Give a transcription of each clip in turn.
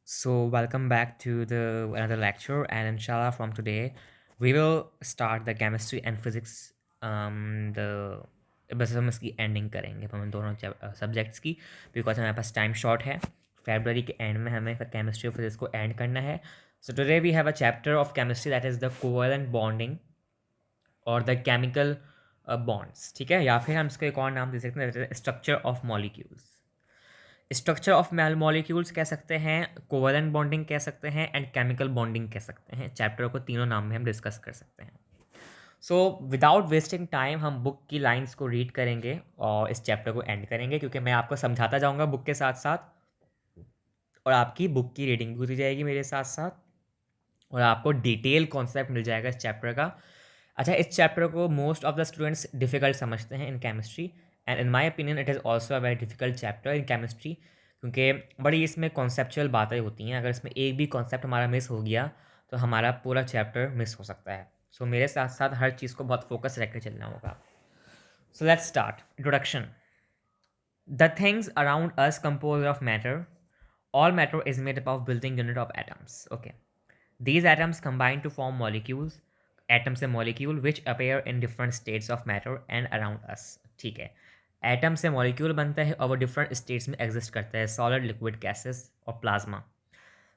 Welcome back to the another lecture, and inshallah, from today, we will start the chemistry and physics. The बस हम इसकी ending करेंगे हम दोनों subjects की, बिकॉज हमारे पास टाइम शॉर्ट है। फेबररी के एंड में हमें केमिस्ट्री और फिजिक्स को एंड करना है। So today we have a chapter of chemistry that is the covalent bonding और द केमिकल बॉन्ड्स। ठीक है, या फिर हम इसको एक और नाम दे सकते हैं, structure of molecules. Structure of molecules कह सकते हैं, कोवेलेंट बॉन्डिंग कह सकते हैं, एंड केमिकल बॉन्डिंग कह सकते हैं। चैप्टर को तीनों नाम में हम डिस्कस कर सकते हैं। सो विदाउट वेस्टिंग टाइम हम बुक की लाइंस को रीड करेंगे और इस चैप्टर को एंड करेंगे, क्योंकि मैं आपको समझाता जाऊंगा बुक के साथ साथ, और आपकी बुक की रीडिंग भी होती जाएगी मेरे साथ साथ, और आपको डिटेल कॉन्सेप्ट मिल जाएगा इस चैप्टर का। अच्छा, इस चैप्टर को most of the students difficult समझते हैं in chemistry, and in my opinion it is also a very difficult chapter in chemistry, क्योंकि बड़ी इसमें कॉन्सेप्चुअल बातें होती हैं। अगर इसमें एक भी कॉन्सेप्ट हमारा मिस हो गया तो हमारा पूरा चैप्टर मिस हो सकता है। सो मेरे साथ साथ हर चीज़ को बहुत फोकस रख कर चलना होगा। So let's start. Introduction. The things around us compose of matter. All matter is made up of building unit of atoms. Okay. These atoms combine to form molecules. Atoms से molecule which appear in different states of matter and around us. ठीक है, atom से molecule बनता है और वो different states में exist करता है, सॉलिड, लिक्विड, गैसेस और plasma.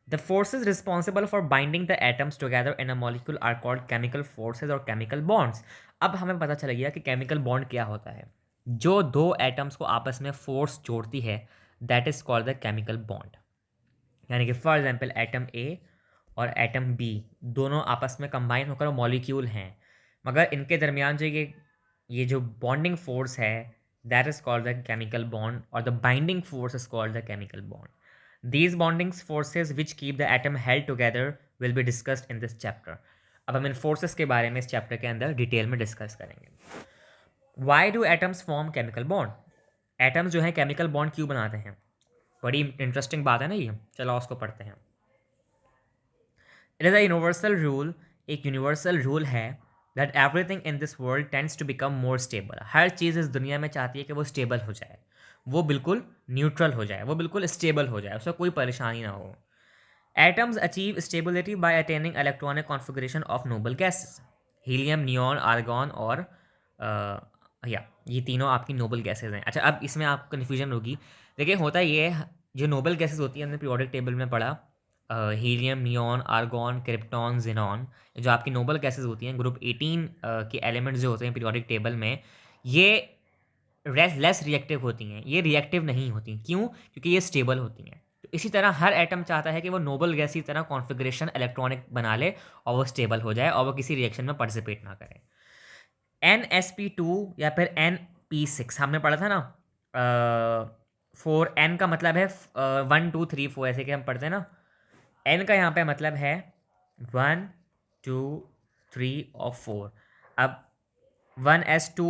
The forces responsible for binding the atoms together in a molecule are called chemical forces और केमिकल बॉन्ड्स। अब हमें पता चल गया कि केमिकल बॉन्ड क्या होता है। जो दो एटम्स को आपस में फोर्स जोड़ती है, that is called the chemical bond. यानी कि फॉर एग्जांपल एटम ए और एटम बी दोनों आपस में कंबाइन होकर मॉलिक्यूल हैं, मगर इनके दरमियान जो ये जो बॉन्डिंग फोर्स है, that is called the chemical bond, और the binding force is called the chemical bond. These bonding forces which keep the atom held together will be discussed in this chapter. अब हम इन forces के बारे में इस chapter के अंदर detail में डिस्कस करेंगे। Why do atoms form chemical bond? Atoms जो है केमिकल बॉन्ड क्यों बनाते हैं? बड़ी इंटरेस्टिंग बात है ना ये। चलो उसको पढ़ते हैं। It is a universal rule, एक यूनिवर्सल रूल है, that everything in this world tends to become more stable. हर चीज़ इस दुनिया में चाहती है कि वो स्टेबल हो जाए, वो बिल्कुल न्यूट्रल हो जाए, वो बिल्कुल स्टेबल हो जाए, उसका कोई परेशानी ना हो। Atoms achieve stability bye attaining electronic configuration of noble gases. Helium, neon, argon और या ये तीनों आपकी नोबल गैसेज हैं। अच्छा, अब इसमें आपको कन्फ्यूजन होगी। देखिए, होता ये है, जो नोबल गैसेज होती है हमने पीरियोडिक टेबल में पढ़ा, helium, neon, argon, krypton, xenon, जो आपकी नोबल गैसेज होती हैं, ग्रुप 18 के एलिमेंट्स जो होते हैं पीरियोडिक टेबल में, ये लेस रिएक्टिव होती हैं, ये रिएक्टिव नहीं होती। क्यों? क्योंकि ये स्टेबल होती हैं। तो इसी तरह हर एटम चाहता है कि वो नोबल गैस की तरह कॉन्फ़िगरेशन इलेक्ट्रॉनिक बना ले और वो स्टेबल हो जाए और वो किसी रिएक्शन में पार्टिसिपेट ना करे। NsP2 या फिर NP6 हमने पढ़ा था ना। 4 N का मतलब है 1 2 3 4, ऐसे कि हम पढ़ते हैं ना। N का यहाँ पे मतलब है 1 2 3 और 4। अब 1s2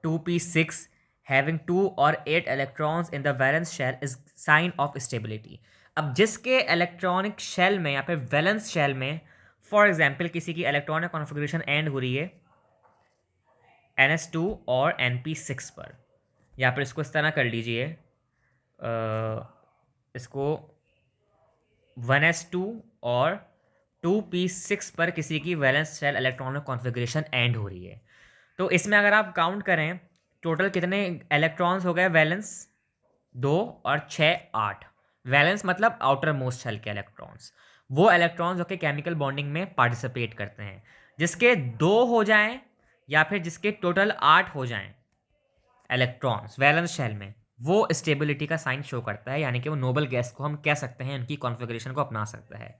2p6 having 2 or 8 electrons in the valence shell is sign of stability। अब जिसके इलेक्ट्रॉनिक शेल में या फिर वैलेंस शेल में फॉर एग्जांपल किसी की इलेक्ट्रॉनिक कॉन्फ़िगरेशन एंड हो रही है NS2 और NP6 पर, या फिर इसको इस तरह कर लीजिए, इसको 1s2 और 2p6 पर किसी की valence shell electronic configuration end हो रही है। तो इसमें अगर आप काउंट करें टोटल कितने इलेक्ट्रॉन्स हो गए वैलेंस, 2 और 6 8। वैलेंस मतलब आउटर मोस्ट शेल के इलेक्ट्रॉन्स, वो इलेक्ट्रॉन्स जो कि केमिकल बॉन्डिंग में पार्टिसिपेट करते हैं। जिसके 2 हो जाएं या फिर जिसके टोटल 8 हो जाएं इलेक्ट्रॉन्स वैलेंस शेल में, वो स्टेबिलिटी का साइन शो करता है, यानी कि वो नोबल गैस को हम कह सकते हैं, उनकी कॉन्फ़िगरेशन को अपना सकता है।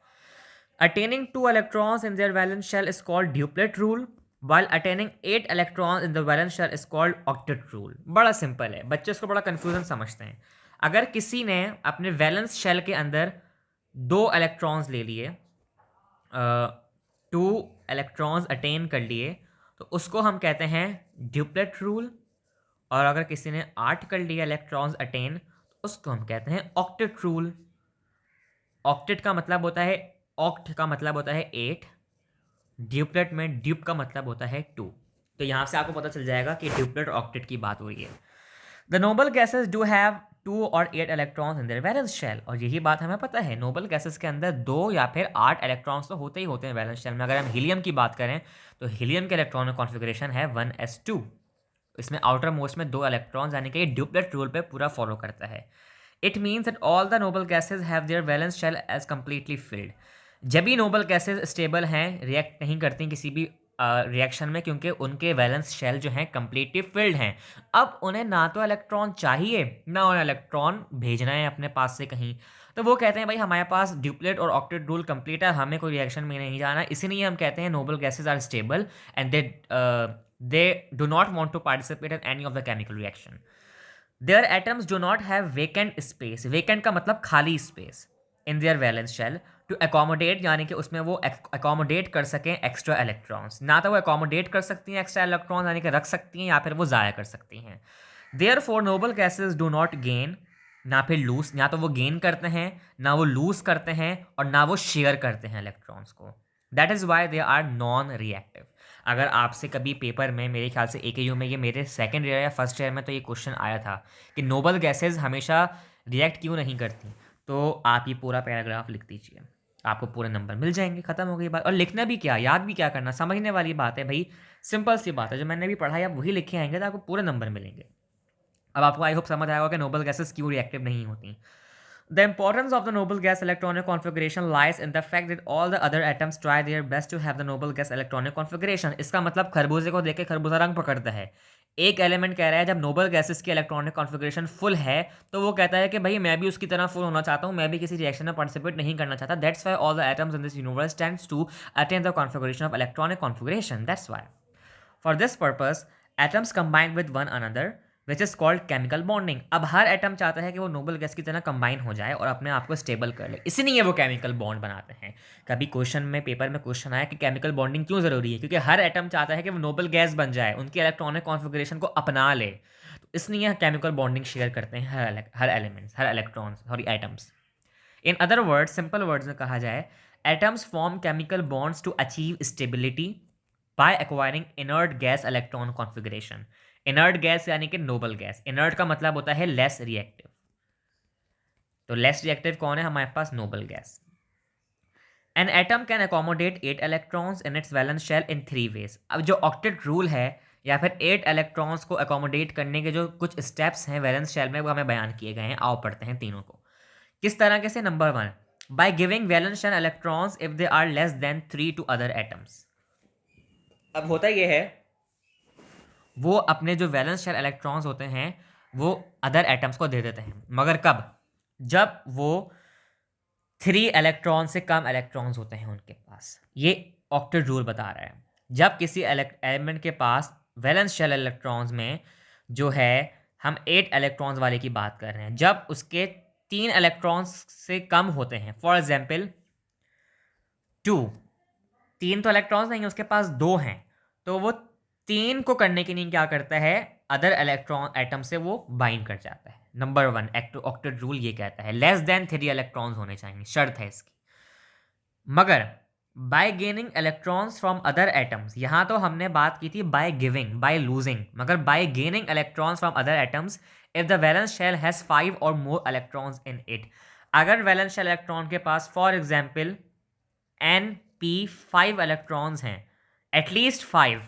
Attaining 2 electrons in their valence shell is called duplet rule, while attaining 8 electrons in the valence shell is called octet rule। बड़ा सिंपल है, बच्चे इसको बड़ा कंफ्यूजन समझते हैं। अगर किसी ने अपने वैलेंस शेल के अंदर 2 इलेक्ट्रॉन्स ले लिए, 2 इलेक्ट्रॉन्स अटेन कर लिए, तो उसको हम कहते हैं ड्यूप्लेट रूल। और अगर किसी ने 8 कर लिया इलेक्ट्रॉन्स अटेन, तो उसको हम कहते हैं ऑक्टेट रूल। ऑक्टेट का मतलब होता है, ऑक्ट का मतलब होता है 8, ड्यूप्लेट में ड्यूप का मतलब होता है 2। तो यहाँ से आपको पता चल जाएगा कि ड्यूप्लेट और ऑक्टेट की बात हो रही है। The noble gases do have 2 और 8 electrons in their valence shell. और यही बात हमें पता है, नोबल गैसेस के अंदर 2 या फिर 8 इलेक्ट्रॉन्स तो होते ही होते हैं वैलेंस शेल में। अगर हम हीलियम की बात करें तो हीलियम के इलेक्ट्रॉनिक कॉन्फ़िगरेशन है 1s2। इसमें आउटर मोस्ट में 2 इलेक्ट्रॉन्स, यानी कि ड्यूप्लेट रूल पे पूरा फॉलो करता है। It means that all the noble gases have their valence shell as completely filled. जब भी नोबल गैसेज स्टेबल हैं, रिएक्ट नहीं करती किसी भी रिएक्शन में, क्योंकि उनके वैलेंस शेल जो हैं कम्प्लीटली फिल्ड हैं। अब उन्हें ना तो इलेक्ट्रॉन चाहिए, ना उन्हें इलेक्ट्रॉन भेजना है अपने पास से कहीं। तो वो कहते हैं भाई हमारे पास ड्यूप्लेट और ऑक्टेट रूल कंप्लीट है, हमें कोई रिएक्शन में नहीं जाना। इसीलिए हम कहते हैं noble gases are stable and they do not want to participate in any of the chemical reaction. Their atoms do not have vacant space. Vacant का मतलब खाली space in their valence shell to accommodate, यानी कि उसमें वो accommodate कर सकें extra electrons। ना तो वो accommodate कर सकती हैं extra electrons, यानी कि रख सकती हैं, या फिर वो ज़ाया कर सकती हैं। Therefore noble gases do not gain, ना फिर लूज, या तो वो गेन करते हैं, ना वो लूज करते हैं, और ना वो शेयर करते हैं इलेक्ट्रॉन्स को। That is why they are non reactive. अगर आपसे कभी पेपर में, मेरे ख्याल से AKU में, ये मेरे सेकंड ईयर या फर्स्ट ईयर में तो ये क्वेश्चन आया था कि नोबल गैसेज हमेशा रिएक्ट क्यों नहीं करती, तो आप ये पूरा पैराग्राफ लिख दीजिए, आपको पूरे नंबर मिल जाएंगे। खत्म हो गई बात। और लिखना भी क्या, याद भी क्या करना, समझने वाली बात है भाई, सिंपल सी बात है। जो मैंने भी पढ़ा आप वही लिखे आएंगे तो आपको पूरे नंबर मिलेंगे। अब आपको आई होप समझ आएगा कि नोबल गैसेस क्यों रिएक्टिव नहीं होती। The importance of the noble gas electronic configuration lies in the fact that all the other atoms try their best to have the noble gas electronic configuration। इसका मतलब खरबूजे को देख के खरबूजा रंग पकड़ता है। एक एलिमेंट कह रहा है जब नोबल गैसेस की इलेक्ट्रॉनिक कॉन्फ़िगरेशन फुल है, तो वो कहता है कि भाई मैं भी उसकी तरह फुल होना चाहता हूँ, मैं भी किसी रिएक्शन में पार्टिसिपेट नहीं करना चाहता। That's why all the atoms in this universe tends to attain the configuration of electronic configuration. That's why for this purpose atoms combine with one another which is called chemical bonding. अब हर atom चाहता है कि वो noble gas की तरह combine हो जाए और अपने आप को स्टेबल कर ले, इसलिए वो केमिकल बॉन्ड बनाते हैं। कभी क्वेश्चन में, पेपर में क्वेश्चन आया कि केमिकल बॉन्डिंग क्यों ज़रूरी है, क्योंकि हर एटम चाहता है कि वो नोबल गैस बन जाए, उनकी इलेक्ट्रॉनिक कॉन्फ़िगरेशन को अपना ले। तो इसलिए केमिकल बॉन्डिंग शेयर करते हैं हर एलिमेंट्स, हर electrons, sorry atoms. In other words, simple words में कहा जाए, atoms form chemical bonds to achieve stability by acquiring inert gas electron configuration. Inert gas यानी कि नोबल गैस। इनर्ट का मतलब होता है लेस रिएक्टिव, तो लेस रिएक्टिव कौन है हमारे पास? Noble gas. An atom can accommodate 8 electrons in its valence shell in 3 ways. अब जो ऑक्टेट रूल है या फिर 8 इलेक्ट्रॉन्स को अकोमोडेट करने के जो कुछ स्टेप्स हैं वैलेंस शेल में, वो हमें बयान किए गए हैं। आओ पढ़ते हैं तीनों को। किस तरह के से? Number 1, by giving valence shell electrons if they are less than 3 to other atoms. अब होता यह है, वो अपने जो वैलेंस शेल इलेक्ट्रॉन्स होते हैं वो अदर एटम्स को दे देते हैं, मगर कब? जब वो 3 इलेक्ट्रॉन से कम इलेक्ट्रॉन्स होते हैं उनके पास। ये ऑक्टेट रूल बता रहा है। जब किसी एलिमेंट के पास वैलेंस शेल इलेक्ट्रॉन्स में जो है, हम 8 इलेक्ट्रॉन्स वाले की बात कर रहे हैं, जब उसके 3 इलेक्ट्रॉन्स से कम होते हैं, फॉर एग्जाम्पल 2, 3 तो इलेक्ट्रॉन्स नहीं है, उसके पास 2 हैं, तो वो 3 को करने के लिए क्या करता है? अदर इलेक्ट्रॉन एटम से वो बाइंड कर जाता है। नंबर 1 ऑक्टेट रूल ये कहता है लेस देन 3 इलेक्ट्रॉन्स होने चाहिए, शर्त है इसकी। मगर by gaining electrons from other atoms, यहाँ तो हमने बात की थी बाय गिविंग, बाय लूजिंग, मगर by gaining electrons from other atoms if the valence shell has 5 और मोर इलेक्ट्रॉन्स इन इट। अगर वैलेंस शेल इलेक्ट्रॉन के पास फॉर एग्जाम्पल Np 5 इलेक्ट्रॉन्स हैं, एटलीस्ट 5,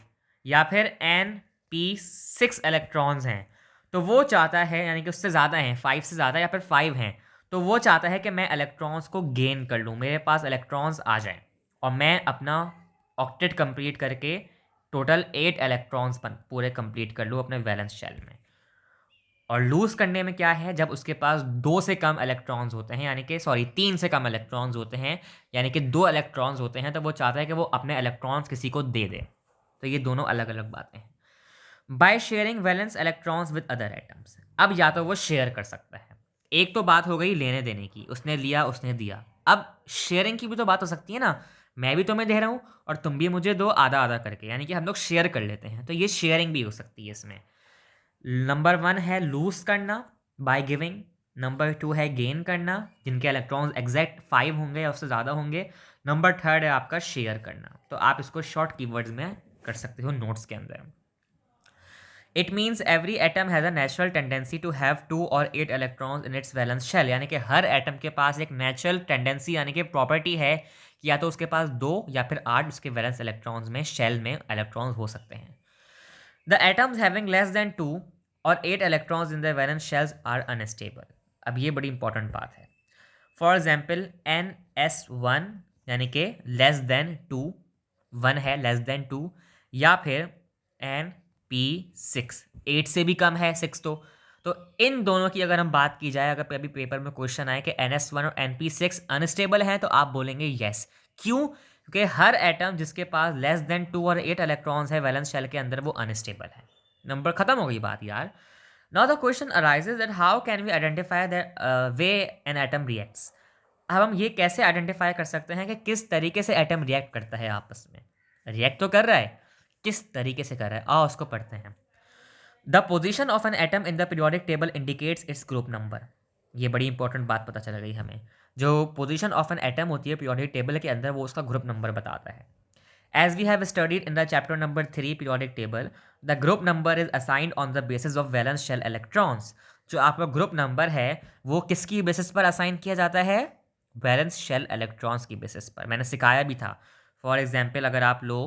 या फिर Np 6 इलेक्ट्रॉन्स हैं, तो वो चाहता है, यानी कि उससे ज़्यादा हैं, 5 से ज़्यादा या फिर 5 हैं, तो वो चाहता है कि मैं इलेक्ट्रॉन्स को गेन कर लूँ, मेरे पास इलेक्ट्रॉन्स आ जाएं और मैं अपना ऑक्टेट कंप्लीट करके टोटल 8 इलेक्ट्रॉन्स पूरे कंप्लीट कर लूँ अपने वैलेंस शेल में। और लूज़ करने में क्या है? जब उसके पास 2 से कम इलेक्ट्रॉन्स होते हैं, यानी कि 3 से कम इलेक्ट्रॉन्स होते हैं, यानी कि 2 इलेक्ट्रॉन्स होते हैं, तो वो चाहता है कि वो अपने इलेक्ट्रॉन्स किसी को दे दे। तो ये दोनों अलग अलग बातें हैं। By sharing valence electrons with other atoms. अब या तो वो शेयर कर सकता है, एक तो बात हो गई लेने देने की, उसने लिया उसने दिया। अब शेयरिंग की भी तो बात हो सकती है ना, मैं भी तुम्हें दे रहा हूँ और तुम भी मुझे दो, आधा आधा करके, यानी कि हम लोग शेयर कर लेते हैं, तो ये शेयरिंग भी हो सकती है इसमें। नंबर 1 है लूज करना बाय गिविंग, नंबर 2 है गेन करना, जिनके इलेक्ट्रॉन्स एग्जैक्ट 5 होंगे या उससे ज़्यादा होंगे, नंबर 3 है आपका शेयर करना। तो आप इसको शॉर्ट कीवर्ड्स में कर सकते हो नोट्स के अंदर। It means every atom has a natural tendency to have 2 और 8 electrons in its valence shell, यानी कि हर एटम के पास एक नेचुरल टेंडेंसी यानी कि प्रॉपर्टी है कि या तो उसके पास 2 या फिर 8 उसके वैलेंस इलेक्ट्रॉन्स में शेल में इलेक्ट्रॉन्स हो सकते हैं। The atoms having less than 2 और 8 electrons in the valence shells are unstable. अब ये बड़ी इंपॉर्टेंट बात है। फॉर एग्जाम्पल NS1 यानी कि लेस देन 2, 1 है लेस देन 2, या फिर NP6 8 से भी कम है 6। तो इन दोनों की अगर हम बात की जाए, अगर अभी पेपर में क्वेश्चन आए कि NS1 और NP6 अनस्टेबल है, तो आप बोलेंगे यस। क्यों? क्योंकि हर एटम जिसके पास लेस देन 2 और 8 इलेक्ट्रॉन्स है वैलेंस शेल के अंदर, वो अनस्टेबल है। नंबर खत्म हो गई बात यार। Now the question arises that how can we identify the way an atom reacts? अब हम ये कैसे आइडेंटिफाई कर सकते हैं कि किस तरीके से एटम रिएक्ट करता है आपस में। रिएक्ट तो कर रहा है, किस तरीके से कर रहा है, आओ उसको पढ़ते हैं। The position of an atom in the periodic table indicates its group number. ये बड़ी इंपॉर्टेंट बात पता चल गई हमें। जो पोजिशन ऑफ एन एटम होती है पीरियोडिक टेबल के अंदर, वो उसका ग्रुप नंबर बताता है। As we have studied in the chapter number 3 periodic table, the group number is assigned on the basis of valence shell electrons. जो आपका ग्रुप नंबर है वो किसकी बेसिस पर असाइन किया जाता है? वैलेंस शेल इलेक्ट्रॉन्स की बेसिस पर। मैंने सिखाया भी था। फॉर एग्जांपल अगर आप लो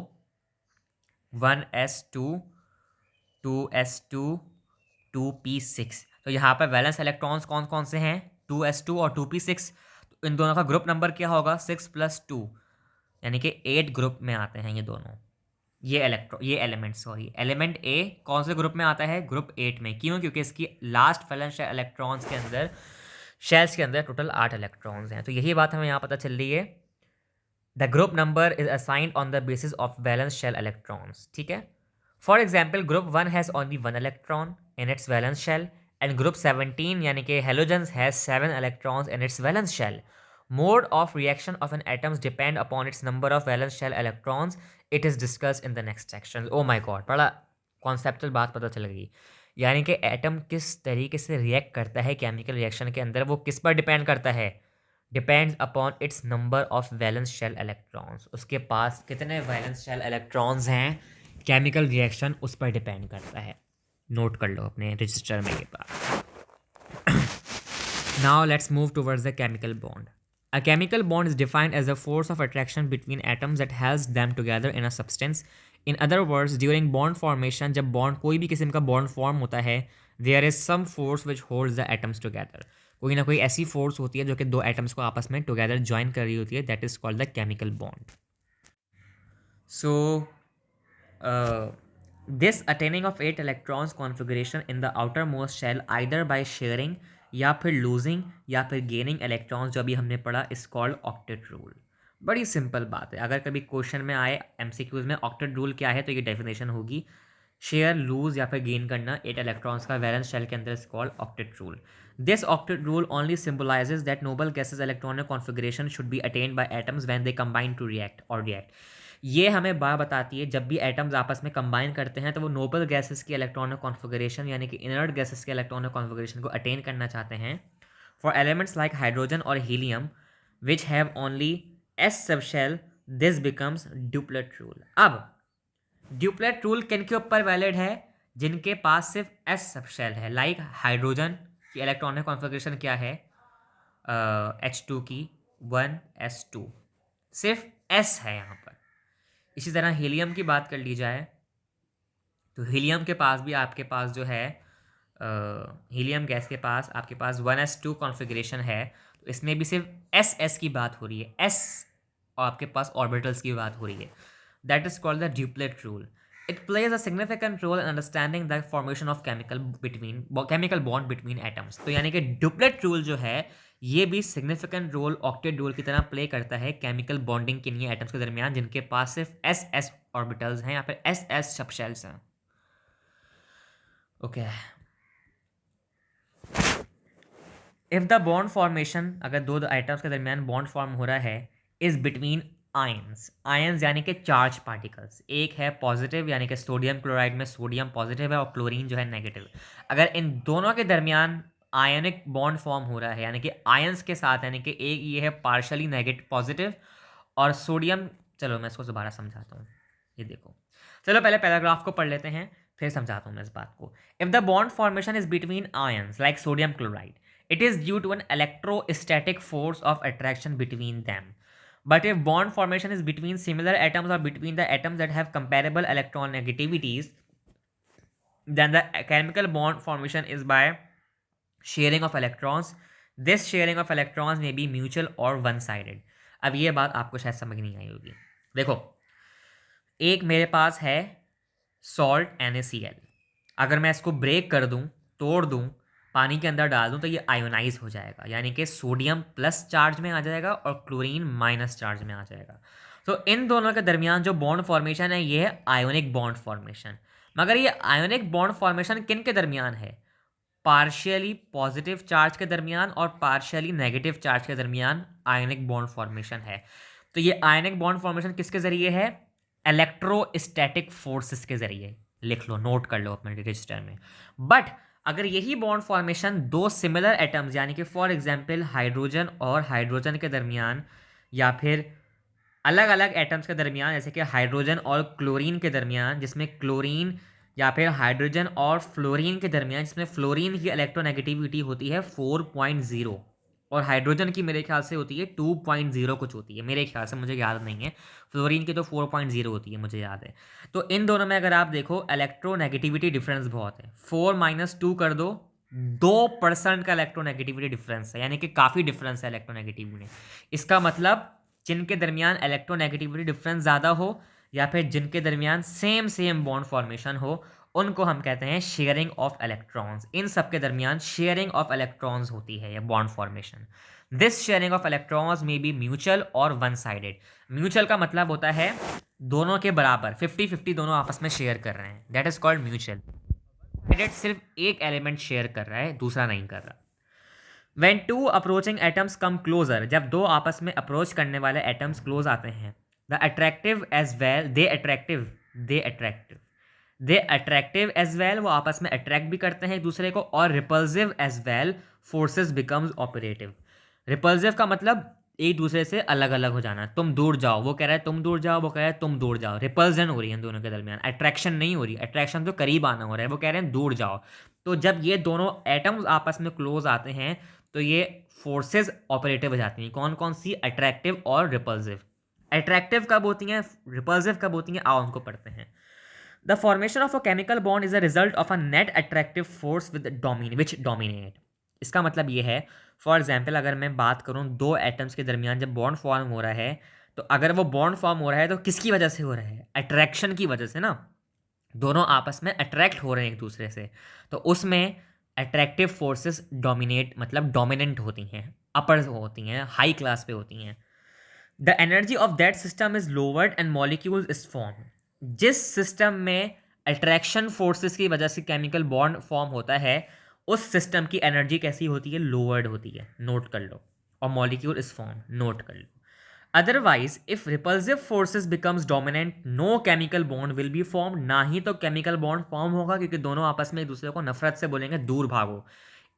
1s2 2s2 2p6, तो यहाँ पर वैलेंस इलेक्ट्रॉन्स कौन कौन से हैं? 2s2 और 2p6। तो इन दोनों का ग्रुप नंबर क्या होगा? 6 + 2, यानी कि 8 ग्रुप में आते हैं ये दोनों। ये एलिमेंट सॉरी एलिमेंट ए कौन से ग्रुप में आता है? ग्रुप 8 में। क्यों? क्योंकि इसकी लास्ट वैलेंस इलेक्ट्रॉन्स के अंदर, शेल्स के अंदर टोटल 8 इलेक्ट्रॉन्स हैं। तो यही बात हमें यहाँ पता चल रही है। The group number is assigned on the basis of valence shell electrons. ठीक है। For example group 1 has only 1 electron in its valence shell, and group 17 यानी कि halogens has 7 electrons in its valence shell. Mode of reaction of an atoms depend upon its number of valence shell electrons. It is discussed in the next section. Oh my god, बड़ा conceptual बात पता चल गई। यानी कि atom किस तरीके से रिएक्ट करता है केमिकल रिएक्शन के अंदर, वो किस पर डिपेंड करता है? Depends upon its number of valence shell electrons. उसके पास कितने वैलेंस शेल इलेक्ट्रॉन्स हैं, केमिकल रिएक्शन उस पर डिपेंड करता है। नोट कर लो अपने रजिस्टर में ये बात। Now let's move towards the chemical bond. A chemical bond is defined as a force of attraction between atoms that holds them together in a substance. In other words, during bond formation, जब bond कोई भी किस्म का bond form होता है, there is some force which holds the atoms together. कोई ना कोई ऐसी force होती है जो कि दो atoms को आपस में together join कर रही होती है, that is called the chemical bond. So, this attaining of 8 electrons configuration in the outermost shell either by sharing या फिर लूजिंग या फिर गेनिंग इलेक्ट्रॉन्स, जो अभी हमने पढ़ा, इज कॉल्ड ऑक्टेट रूल। बड़ी सिंपल बात है। अगर कभी क्वेश्चन में आए MCQs में ऑक्टेट रूल क्या है, तो ये डेफिनेशन होगी शेयर, लूज या फिर गेन करना 8 इलेक्ट्रॉन्स का वैलेंस शेल के अंदर is called octet rule. This octet rule only symbolizes that noble gases electronic configuration should be attained by atoms when they combine to react और react. ये हमें बात बताती है जब भी एटम्स आपस में कंबाइन करते हैं तो वो नोबल गैसेस की इलेक्ट्रॉनिक कॉन्फिगरेशन यानी कि इनर्ट गैसेस के इलेक्ट्रॉनिक कॉन्फिगरेशन को अटेन करना चाहते हैं। फॉर एलिमेंट्स लाइक हाइड्रोजन और helium which have only S subshell, this becomes duplet rule. अब ड्यूप्लेट रूल किन के ऊपर वैलिड है? जिनके पास सिर्फ S सबशेल है। लाइक हाइड्रोजन की इलेक्ट्रॉनिक कॉन्फिगरेशन क्या है? H2 की 1s2, सिर्फ S है यहाँ पर। इसी तरह हीलियम की बात कर ली जाए तो हीलियम के पास भी आपके पास जो है हीलियम गैस के पास आपके पास 1s2 कॉन्फ़िगरेशन है, तो इसमें भी सिर्फ S की बात हो रही है, S और आपके पास ऑर्बिटल्स की बात हो रही है। That is called the duplet rule. It plays a significant role in understanding the formation of chemical bond between atoms. तो यानी कि ड्यूप्लेट रूल जो है ये भी सिग्निफिकेंट रोल ऑक्टेट रूल की तरह प्ले करता है केमिकल बॉन्डिंग के लिए एटम्स के दरमियान जिनके पास सिर्फ S ऑर्बिटल्स हैं या फिर S सबशेल्स हैं। Okay, if the bond formation, अगर दो आइटम्स के दरमियान बॉन्ड फॉर्म हो रहा है, इज बिटवीन आयंस यानी कि चार्ज पार्टिकल्स। एक है पॉजिटिव यानी कि सोडियम क्लोराइड में सोडियम पॉजिटिव है और क्लोरीन जो है नेगेटिव। अगर इन दोनों के दरमियान आयनिक बॉन्ड फॉर्म हो रहा है यानी कि आयंस के साथ, यानी कि एक ये है पार्शली नेगेटिव पॉजिटिव और सोडियम, चलो मैं इसको दोबारा समझाता हूँ। ये देखो, चलो पहले पैराग्राफ को पढ़ लेते हैं। फिर समझाता हूँ मैं इस बात को। If the bond formation is between ions like sodium chloride, it is due to an electrostatic force of attraction between them. But if bond formation is between similar atoms or between the atoms that have comparable electron negativities, then the chemical bond formation is by sharing of electrons. This sharing of electrons may be mutual or one sided. अब ये बात आपको शायद समझ नहीं आई होगी। देखो, एक मेरे पास है सॉल्ट NaCl, अगर मैं इसको ब्रेक कर दूं, तोड़ दूं, पानी के अंदर डाल दूं, तो ये आयोनाइज हो जाएगा, यानी कि सोडियम प्लस चार्ज में आ जाएगा और क्लोरीन माइनस चार्ज में आ जाएगा। तो इन दोनों के दरमियान जो बॉन्ड फॉर्मेशन है ये है आयोनिक बॉन्ड फॉर्मेशन। मगर ये आयोनिक बॉन्ड फॉर्मेशन किन के दरमियान है? पार्शियली पॉजिटिव चार्ज के दरमियान और पार्शियली नेगेटिव चार्ज के दरमियान आयनिक बॉन्ड फॉर्मेशन है। तो ये आयनिक बॉन्ड फॉर्मेशन किसके जरिए है? इलेक्ट्रोस्टैटिक फोर्सेस के जरिए। लिख लो, नोट कर लो अपने रजिस्टर में। बट अगर यही बॉन्ड फॉर्मेशन दो सिमिलर एटम्स यानी कि फॉर एग्जांपल हाइड्रोजन और हाइड्रोजन के दरमियान, या फिर अलग अलग एटम्स के दरमियान जैसे कि हाइड्रोजन और क्लोरीन के दरमियान, जिसमें क्लोरीन, या फिर हाइड्रोजन और फ्लोरीन के दरमियान जिसमें फ्लोरीन की इलेक्ट्रोनेगेटिविटी होती है 4.0 और हाइड्रोजन की मेरे ख्याल से होती है 2.0 कुछ होती है, मेरे ख्याल से, मुझे याद नहीं है। फ्लोरीन की तो 4.0 होती है, मुझे याद है। तो इन दोनों में अगर आप देखो इलेक्ट्रोनेगेटिविटी डिफरेंस बहुत है। 4 - 2 कर दो, 2% का इलेक्ट्रोनेगेटिविटी डिफरेंस है, यानी कि काफ़ी डिफरेंस है इलेक्ट्रोनेगेटिविटी में। इसका मतलब जिनके दरमियान इलेक्ट्रोनेगेटिविटी डिफरेंस ज़्यादा हो या फिर जिनके दरमियान सेम सेम बॉन्ड फॉर्मेशन हो, उनको हम कहते हैं शेयरिंग ऑफ इलेक्ट्रॉन्स। इन सब के दरमियान शेयरिंग ऑफ इलेक्ट्रॉन्स होती है, या bond formation. This sharing of electrons may be mutual और वन साइडेड। म्यूचुअल का मतलब होता है दोनों के बराबर, 50-50 दोनों आपस में शेयर कर रहे हैं, that is called mutual. Sided सिर्फ एक एलिमेंट शेयर कर रहा है, दूसरा नहीं कर रहा। When two approaching atoms come closer, जब दो आपस में अप्रोच करने वाले एटम्स क्लोज आते हैं, the attractive as well, they attractive as well, वो आपस में अट्रैक्ट भी करते हैं एक दूसरे को, और repulsive as well, forces becomes operative। Repulsive का मतलब एक दूसरे से अलग अलग हो जाना, तुम दूर जाओ, वो कह रहा है तुम दूर जाओ, वो कह रहा है तुम दूर जाओ। रिपल्जन हो रही है इन दोनों के दरमियान, अट्रैक्शन नहीं हो रही। अट्रैक्शन तो करीब आना हो रहा है, वो कह रहे हैं दूर जाओ। तो जब ये दोनों एटम्स आपस में क्लोज आते हैं तो ये फोर्सेस ऑपरेटिव हो जाती हैं। कौन कौन सी? अट्रैक्टिव और रिपल्सिव। अट्रैक्टिव कब होती हैं, रिपल्सिव कब होती हैं, आओ उनको पढ़ते हैं। The formation of a chemical bond is a result of a net attractive force which dominate. इसका मतलब ये है, फॉर एग्जाम्पल अगर मैं बात करूँ दो एटम्स के दरमियान जब बॉन्ड फॉर्म हो रहा है, तो अगर वो बॉन्ड फॉर्म हो रहा है तो किसकी वजह से हो रहा है? अट्रैक्शन की वजह से ना। दोनों आपस में अट्रैक्ट हो रहे हैं एक दूसरे से, तो उसमें अट्रैक्टिव फोर्सेस डोमिनेट, मतलब डोमिनेंट होती हैं, अपर होती हैं, हाई क्लास पे होती हैं। The energy of that system is lowered and molecules is form. जिस सिस्टम में अट्रैक्शन फोर्सेस की वजह से केमिकल बॉन्ड फॉर्म होता है, उस सिस्टम की एनर्जी कैसी होती है? लोवर्ड होती है, नोट कर लो। और मॉलिक्यूल इज फॉर्म, नोट कर लो। Otherwise if repulsive forces becomes dominant, no chemical bond will be form. ना ही तो केमिकल बॉन्ड फॉर्म होगा, क्योंकि दोनों आपस में एक दूसरे को नफरत से बोलेंगे दूर भागो।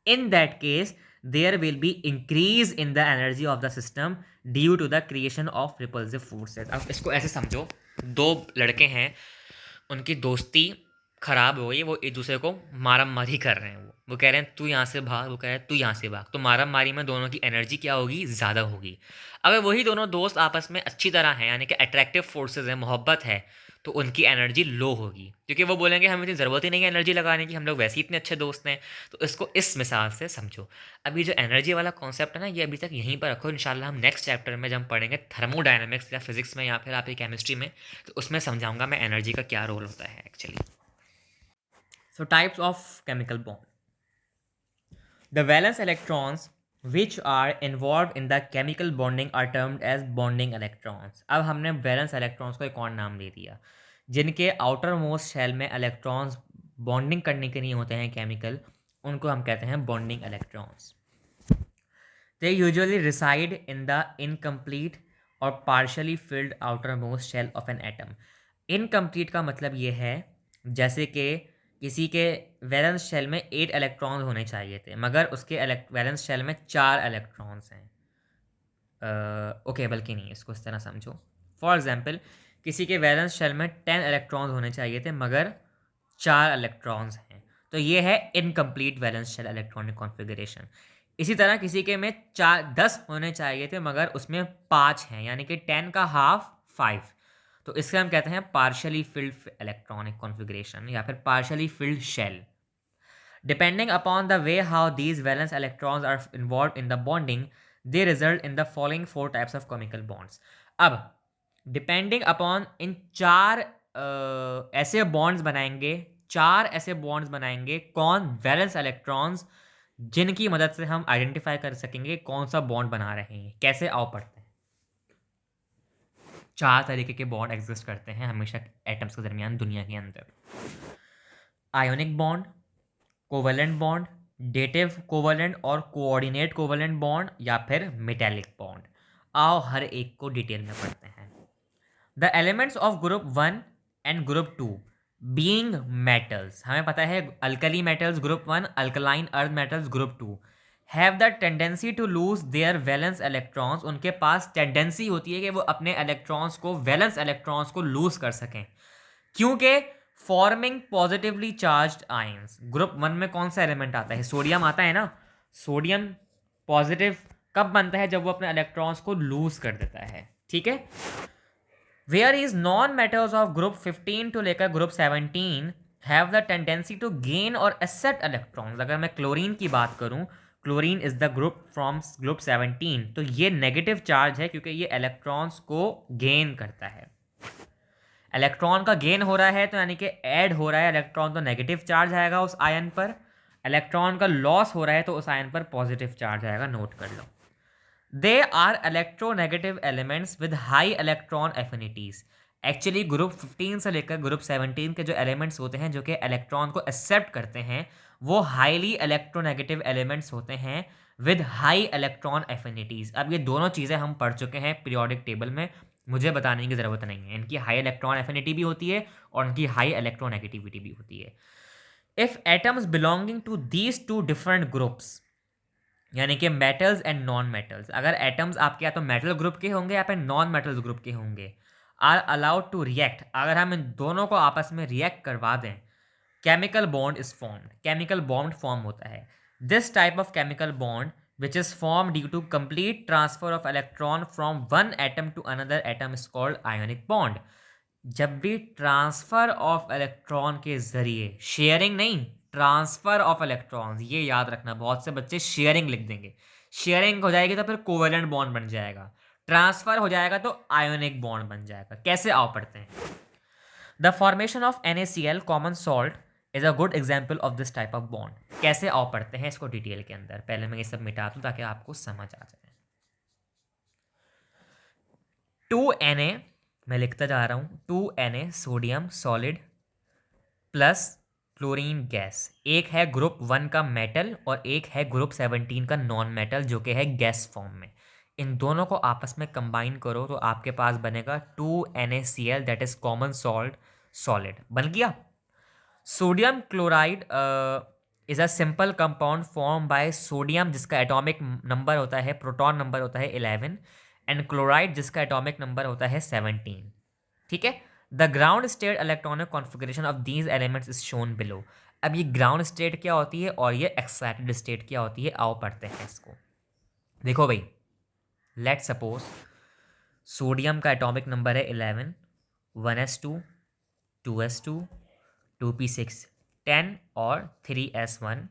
In that case there will be increase in the energy of the system due to the creation of repulsive forces. अब इसको ऐसे समझो, दो लड़के हैं, उनकी दोस्ती खराब हो गई, वो एक दूसरे को मारम मारी कर रहे हैं। वो कह रहे हैं तू यहाँ से भाग, वो कह रहे हैं तू यहाँ से भाग, तो मारम मारी में दोनों की एनर्जी क्या होगी? ज़्यादा होगी। अगर वही दोनों दोस्त आपस में अच्छी तरह हैं, यानी कि अट्रैक्टिव फोर्सेस है, मोहब्बत है, तो उनकी एनर्जी लो होगी, क्योंकि वो बोलेंगे हमें इतनी ज़रूरत ही नहीं है एनर्जी लगाने की, हम लोग वैसे ही इतने अच्छे दोस्त हैं। तो इसको इस मिसाल से समझो। अभी जो एनर्जी वाला कॉन्सेप्ट है ना, ये अभी तक यहीं पर रखो। इंशाल्लाह हम नेक्स्ट चैप्टर में जब हम पढ़ेंगे थर्मोडायनामिक्स या फिजिक्स में या फिर आपकी केमिस्ट्री में, तो उसमें समझाऊंगा मैं एनर्जी का क्या रोल होता है actually. So types of chemical bond. The valence electrons which are involved in the chemical bonding are termed as bonding electrons. अब हमने वैलेंस इलेक्ट्रॉन्स को एक और नाम दे दिया, जिनके आउटर मोस्ट शेल में इलेक्ट्रॉन्स बॉन्डिंग करने के लिए होते हैं केमिकल, उनको हम कहते हैं bonding electrons. They usually reside in the incomplete or partially filled outermost shell of an atom. Incomplete का मतलब ये है जैसे कि किसी के वैलेंस शेल में 8 इलेक्ट्रॉन्स होने चाहिए थे, मगर उसके वैलेंस शेल में 4 इलेक्ट्रॉन्स हैं। ओके, बल्कि नहीं, इसको इस तरह समझो। फॉर एग्जांपल किसी के वैलेंस शेल में 10 इलेक्ट्रॉन्स होने चाहिए थे, मगर 4 इलेक्ट्रॉन्स हैं, तो ये है incomplete valence shell electronic configuration. इसी तरह किसी के में 10 होने चाहिए थे मगर उसमें 5 हैं, यानी कि 10 का हाफ 5, तो इससे हम कहते हैं पार्शियली फिल्ड इलेक्ट्रॉनिक कॉन्फ़िगरेशन या फिर partially filled shell. Depending upon the way how these valence electrons are involved in the bonding, they result in the following 4 types of chemical bonds. अब डिपेंडिंग अपॉन इन 4 ऐसे bonds बनाएंगे, 4 ऐसे bonds बनाएंगे कौन? Valence electrons, जिनकी मदद से हम आइडेंटिफाई कर सकेंगे कौन सा बॉन्ड बना रहे हैं। कैसे? आओ पढ़ते हैं। 4 तरीके के बॉन्ड एग्जिस्ट करते हैं हमेशा एटम्स के दरमियान दुनिया के अंदर। Ionic bond, covalent bond, dative covalent और कोऑर्डिनेट कोवेलेंट बॉन्ड, या फिर मेटेलिक बॉन्ड। आओ हर एक को डिटेल में पढ़ते हैं। The elements of group 1 and group 2 being metals, हमें पता है alkali metals group 1, alkaline earth metals group 2, have the tendency to lose their valence electrons, उनके पास टेंडेंसी होती है कि वो अपने इलेक्ट्रॉन्स को, वैलेंस इलेक्ट्रॉन्स को लूज कर सकें। क्योंकि forming positively charged ions. Group 1 में कौन सा एलिमेंट आता है? सोडियम आता है ना। सोडियम पॉजिटिव कब बनता है? जब वो अपने इलेक्ट्रॉन्स को लूज कर देता है, ठीक है। Where is non metals of group 15 to लेकर group 17 have the tendency to gain और एसेट इलेक्ट्रॉन्स। अगर मैं क्लोरीन की बात करूं, chlorine is the group from group 17, तो ये नेगेटिव चार्ज है क्योंकि ये इलेक्ट्रॉन्स को गेन करता है। इलेक्ट्रॉन का गेन हो रहा है तो यानी कि ऐड हो रहा है इलेक्ट्रॉन, तो नेगेटिव चार्ज आएगा उस आयन पर। इलेक्ट्रॉन का लॉस हो रहा है तो उस आयन पर पॉजिटिव चार्ज आएगा, नोट कर लो। They are electronegative elements with high electron affinities. Actually group 15 से लेकर ग्रुप 17 के जो एलिमेंट्स होते हैं जो कि इलेक्ट्रॉन को एक्सेप्ट करते हैं, वो हाईली इलेक्ट्रोनेगेटिव एलिमेंट्स होते हैं विद हाई इलेक्ट्रॉन एफिनिटीज। अब ये दोनों चीज़ें हम पढ़ चुके हैं पीरियोडिक टेबल में, मुझे बताने की ज़रूरत नहीं है। इनकी हाई इलेक्ट्रॉन एफिनिटी भी होती है और इनकी हाई इलेक्ट्रोनेगेटिविटी भी होती है। If atoms belonging to these two different groups, यानी कि मेटल्स एंड नॉन मेटल्स, अगर एटम्स आपके या तो मेटल ग्रुप के होंगे या फिर नॉन मेटल्स ग्रुप के होंगे, आर अलाउड टू रिएक्ट, अगर हम इन दोनों को आपस में रिएक्ट करवा दें, chemical bond is formed, chemical bond form होता है। This type of chemical bond which is formed due to complete transfer of electron from one atom to another atom is called ionic bond। जब भी transfer of electron के जरिए, sharing नहीं, transfer of electrons, ये याद रखना, बहुत से बच्चे शेयरिंग लिख देंगे। शेयरिंग हो जाएगी तो फिर कोवेलेंट बॉन्ड बन जाएगा, ट्रांसफर हो जाएगा तो आयोनिक बॉन्ड बन जाएगा। कैसे? आओ पढ़ते हैं। The formation of NaCl common salt is a good example of this type of bond. कैसे? आओ पढ़ते हैं इसको डिटेल के अंदर। पहले मैं ये सब मिटा दूं ताकि आपको समझ आ जाए। 2Na, मैं लिखता जा रहा हूं, 2Na sodium solid plus chlorine gas. एक है ग्रुप 1 का मेटल और एक है ग्रुप 17 का नॉन मेटल जो कि है गैस फॉर्म में। इन दोनों को आपस में कंबाइन करो तो आपके पास बनेगा 2NaCl, that is common salt solid, बन गया। Sodium chloride is a simple compound form by sodium जिसका एटॉमिक नंबर होता है, प्रोटॉन नंबर होता है 11, एंड क्लोराइड जिसका एटॉमिक नंबर होता है 17, ठीक है। The ground state electronic configuration of these elements is shown below. अब ये ग्राउंड स्टेट क्या होती है और ये एक्साइटेड स्टेट क्या होती है, आओ पढ़ते हैं इसको। देखो भाई, लेट सपोज सोडियम का एटॉमिक नंबर है 11, 1s2, 2s2, 2p6, 10 और 3s1,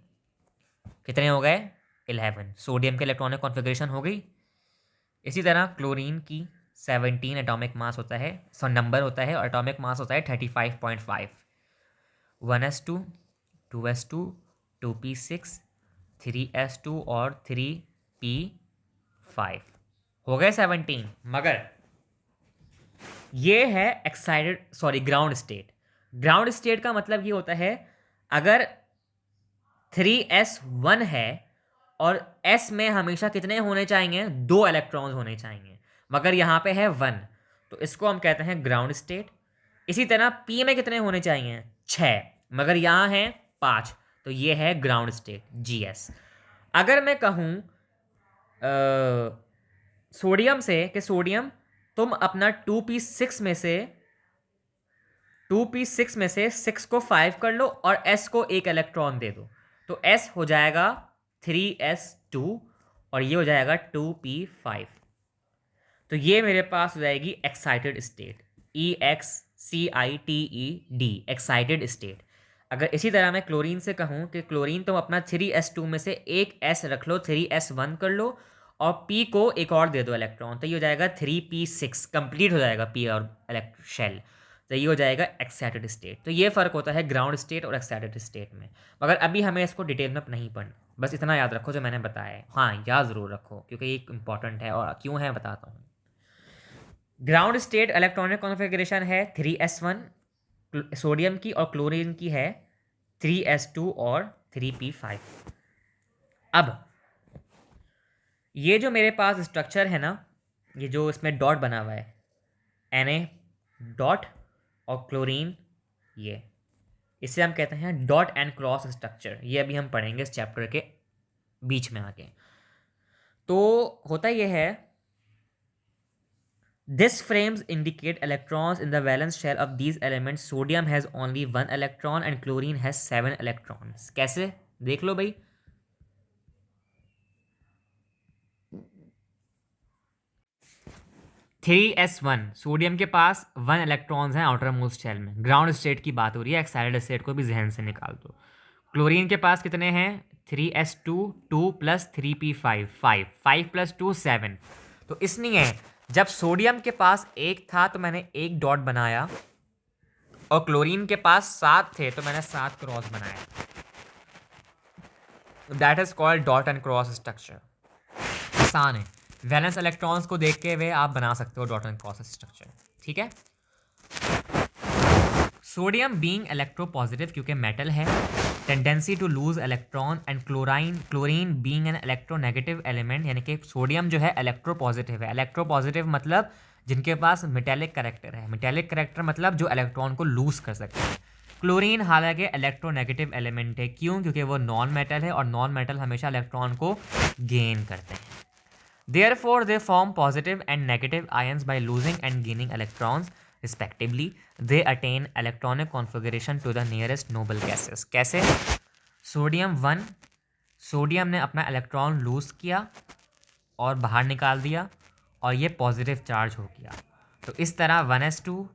कितने हो गए? 11। सोडियम के इलेक्ट्रॉनिक कॉन्फ़िगरेशन हो गई। इसी तरह क्लोरीन की 17 एटॉमिक मास होता है, सो नंबर होता है, और एटॉमिक मास होता है 35.5। 1s2, 2s2, 2p6, 3s2 और 3p5, हो गए 17। मगर ये है excited, sorry, ground state. Ground state का मतलब ये होता है अगर 3s1 है और s में हमेशा कितने होने चाहिए? 2 इलेक्ट्रॉन्स होने चाहिए, मगर यहाँ पे है 1, तो इसको हम कहते हैं ग्राउंड स्टेट। इसी तरह p में कितने होने चाहिए? 6, मगर यहाँ है 5, तो ये है ग्राउंड स्टेट, GS। अगर मैं कहूँ सोडियम से कि सोडियम तुम अपना 2p6 में से 2p6 में से 6 को 5 कर लो और s को एक इलेक्ट्रॉन दे दो, तो s हो जाएगा 3s2 और ये हो जाएगा 2p5। तो ये मेरे पास हो जाएगी excited state, EXCITED, excited state. अगर इसी तरह मैं क्लोरीन से कहूँ कि क्लोरीन तुम अपना 3s2 में से एक s रख लो, 3s1 कर लो और p को एक और दे दो इलेक्ट्रॉन, तो ये हो जाएगा 3p6, कंप्लीट हो जाएगा p और शेल। तो ये हो जाएगा एक्साइटेड स्टेट। तो ये फ़र्क होता है ग्राउंड स्टेट और एक्साइटेड स्टेट में, मगर अभी हमें इसको डिटेल में नहीं पढ़ना, बस इतना याद रखो जो मैंने बताया है। हाँ, याद ज़रूर रखो क्योंकि ये इंपॉर्टेंट है, और क्यों है बताता हूँ। ग्राउंड स्टेट इलेक्ट्रॉनिक कॉन्फ़िगरेशन है 3s1 सोडियम की, और क्लोरीन की है 3s2 और 3p5। अब ये जो मेरे पास स्ट्रक्चर है ना, ये जो इसमें डॉट बना हुआ है, Na डॉट और क्लोरीन, ये इसे हम कहते हैं डॉट एंड क्रॉस स्ट्रक्चर। ये अभी हम पढ़ेंगे इस चैप्टर के बीच में आके। तो होता ये है, this frames indicate electrons in the valence shell of these elements. Sodium has only 1 electron and chlorine has 7 electrons. कैसे देख लो भाई, 3s1 सोडियम के पास 1 इलेक्ट्रॉन्स हैं आउटर मोस्ट शेल में, ग्राउंड स्टेट की बात हो रही है, एक्साइटेड स्टेट को भी जहन से निकाल दो। क्लोरीन के पास कितने हैं, 3s2 2 प्लस 3p5 5 5 प्लस 2 7। तो इसलिए जब सोडियम के पास एक था तो मैंने एक डॉट बनाया, और क्लोरीन के पास 7 थे तो मैंने 7 क्रॉस बनाया। That is called dot and cross structure. आसान है, वैलेंस इलेक्ट्रॉन्स को देख के वे आप बना सकते हो डॉट एंड क्रॉस स्ट्रक्चर, ठीक है। सोडियम बीइंग इलेक्ट्रोपॉजिटिव क्योंकि मेटल है, tendency to lose electron, and chlorine being an electronegative element, यानी कि सोडियम जो है इलेक्ट्रोपॉजिटिव है। इलेक्ट्रोपॉजिटिव मतलब जिनके पास मेटेलिक करेक्टर है, मेटेलिक करेक्टर मतलब जो इलेक्ट्रॉन को लूज कर सकते हैं। क्लोरीन हालांकि इलेक्ट्रोनेगेटिव एलिमेंट है, क्यों, क्योंकि वो नॉन मेटल है और नॉन मेटल हमेशा इलेक्ट्रॉन को गेन करते हैं। Therefore, they form positive and negative ions by losing and gaining electrons respectively. They attain electronic configuration to the nearest noble gases. कैसे, सोडियम ने अपना इलेक्ट्रॉन लूज किया और बाहर निकाल दिया और ये पॉजिटिव चार्ज हो गया। तो इस तरह 1s2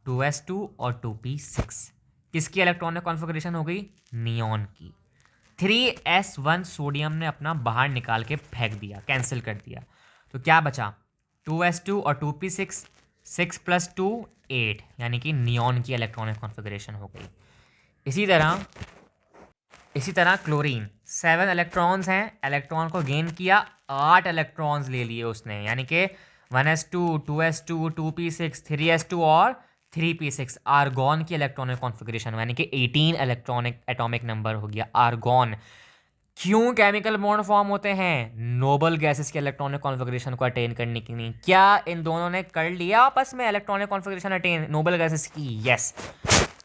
2s2 और 2p6 किसकी इलेक्ट्रॉनिक कॉन्फ़िगरेशन हो गई, नियॉन की। 3s1 सोडियम ने अपना बाहर निकाल के फेंक दिया, कैंसिल कर दिया, तो क्या बचा 2s2 और 2p6, 6 प्लस 2 8, यानी कि नियॉन की इलेक्ट्रॉनिक कॉन्फ़िगरेशन हो गई। इसी तरह क्लोरीन 7 इलेक्ट्रॉन्स हैं, इलेक्ट्रॉन को गेन किया, 8 इलेक्ट्रॉन्स ले लिए उसने, यानी कि 1s2 2s2 2p6 3s2 और 3p6। आर्गॉन की इलेक्ट्रॉनिक कॉन्फ़िगरेशन यानी कि 18 इलेक्ट्रॉनिक एटॉमिक नंबर हो गया आर्गॉन। क्यों केमिकल बॉन्ड फॉर्म होते हैं, नोबल गैसेस के इलेक्ट्रॉनिक कॉन्फ़िगरेशन को अटेन करने के लिए। क्या इन दोनों ने कर लिया आपस में electronic configuration attain noble gases की, यस।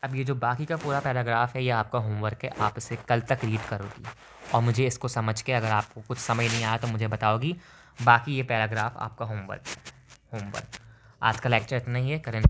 अब ये जो बाकी का पूरा पैराग्राफ है ये आपका होमवर्क है, आप इसे कल तक रीड करोगी और मुझे इसको समझ के अगर आपको कुछ समझ नहीं आया तो मुझे बताओगी। बाकी ये पैराग्राफ आपका होमवर्क। आज का लेक्चर इतना ही है, करें।